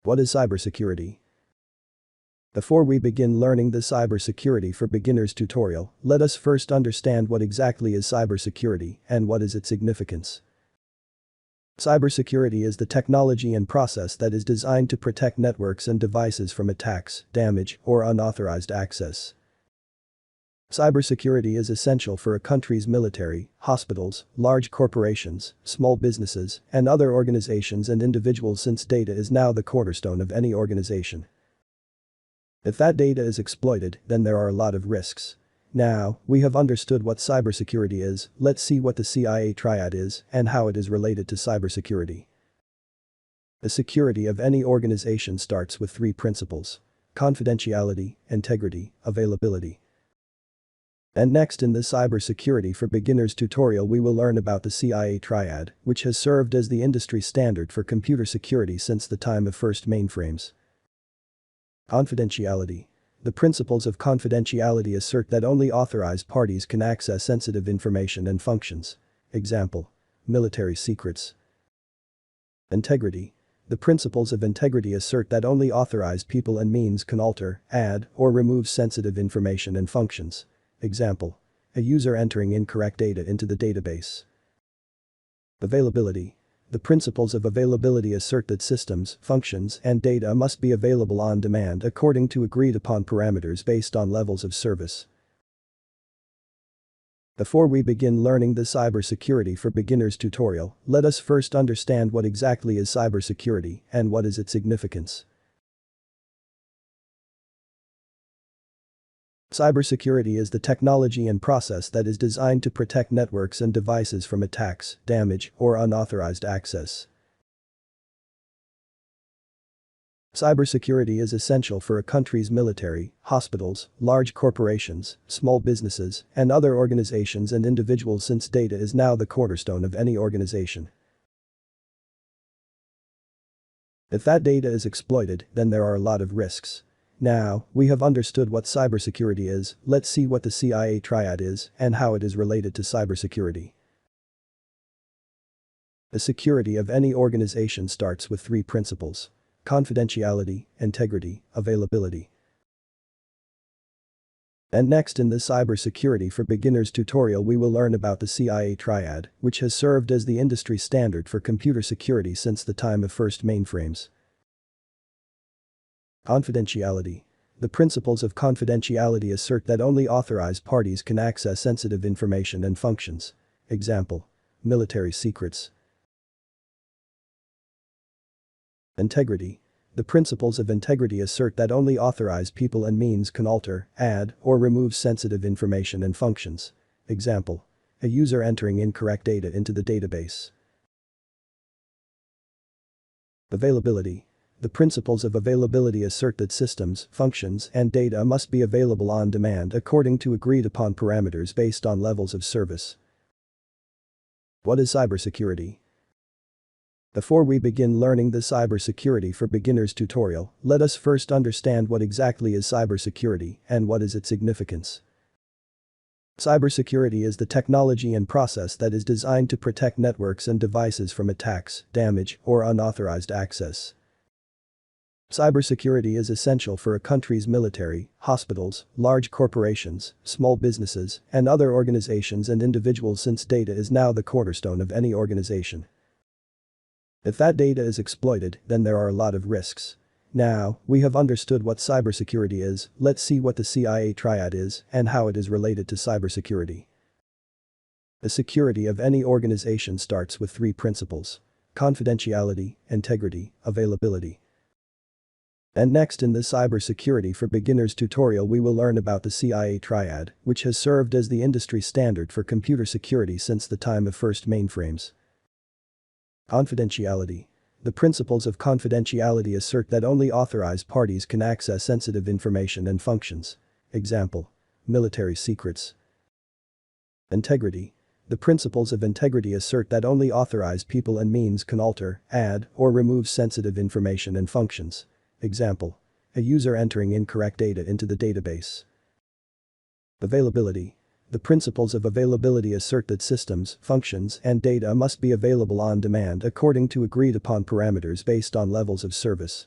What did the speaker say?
What is cybersecurity? Before we begin learning the Cybersecurity for Beginners tutorial, let us first understand what exactly is cybersecurity and what is its significance. Cybersecurity is the technology and process that is designed to protect networks and devices from attacks, damage, or unauthorized access. Cybersecurity is essential for a country's military, hospitals, large corporations, small businesses, and other organizations and individuals since data is now the cornerstone of any organization. If that data is exploited, then there are a lot of risks. Now, we have understood what cybersecurity is, let's see what the Cia Triad is and how it is related to cybersecurity. The security of any organization starts with three principles: confidentiality, integrity, availability. And next in the Cybersecurity for Beginners tutorial we will learn about the Cia Triad, which has served as the industry standard for computer security since the time of first mainframes. Confidentiality. The principles of confidentiality assert that only authorized parties can access sensitive information and functions. Example: military secrets. Integrity. The principles of integrity assert that only authorized people and means can alter, add, or remove sensitive information and functions. Example: a user entering incorrect data into the database. Availability. The principles of availability assert that systems, functions, and data must be available on demand according to agreed upon parameters based on levels of service. Before we begin learning the Cybersecurity for Beginners tutorial, let us first understand what exactly is cybersecurity and what is its significance. Cybersecurity is the technology and process that is designed to protect networks and devices from attacks, damage, or unauthorized access. Cybersecurity is essential for a country's military, hospitals, large corporations, small businesses, and other organizations and individuals since data is now the cornerstone of any organization. If that data is exploited, then there are a lot of risks. Now, we have understood what cybersecurity is, let's see what the Cia Triad is and how it is related to cybersecurity. The security of any organization starts with three principles: confidentiality, integrity, availability. And next in the Cybersecurity for Beginners tutorial we will learn about the Cia Triad, which has served as the industry standard for computer security since the time of first mainframes. Confidentiality. The principles of confidentiality assert that only authorized parties can access sensitive information and functions. Example: military secrets. Integrity. The principles of integrity assert that only authorized people and means can alter, add, or remove sensitive information and functions. Example: a user entering incorrect data into the database. Availability. The principles of availability assert that systems, functions, and data must be available on demand according to agreed upon parameters based on levels of service. What is cybersecurity? Before we begin learning the Cybersecurity for Beginners tutorial, let us first understand what exactly is cybersecurity and what is its significance. Cybersecurity is the technology and process that is designed to protect networks and devices from attacks, damage, or unauthorized access. Cybersecurity is essential for a country's military, hospitals, large corporations, small businesses, and other organizations and individuals since data is now the cornerstone of any organization. If that data is exploited, then there are a lot of risks. Now, we have understood what cybersecurity is, let's see what the Cia Triad is and how it is related to cybersecurity. The security of any organization starts with three principles: confidentiality, integrity, availability. And next in the Cybersecurity for Beginners tutorial we will learn about the Cia Triad, which has served as the industry standard for computer security since the time of first mainframes. Confidentiality. The principles of confidentiality assert that only authorized parties can access sensitive information and functions. Example: military secrets. Integrity. The principles of integrity assert that only authorized people and means can alter, add, or remove sensitive information and functions. Example: a user entering incorrect data into the database. Availability. The principles of availability assert that systems, functions, and data must be available on demand according to agreed upon parameters based on levels of service.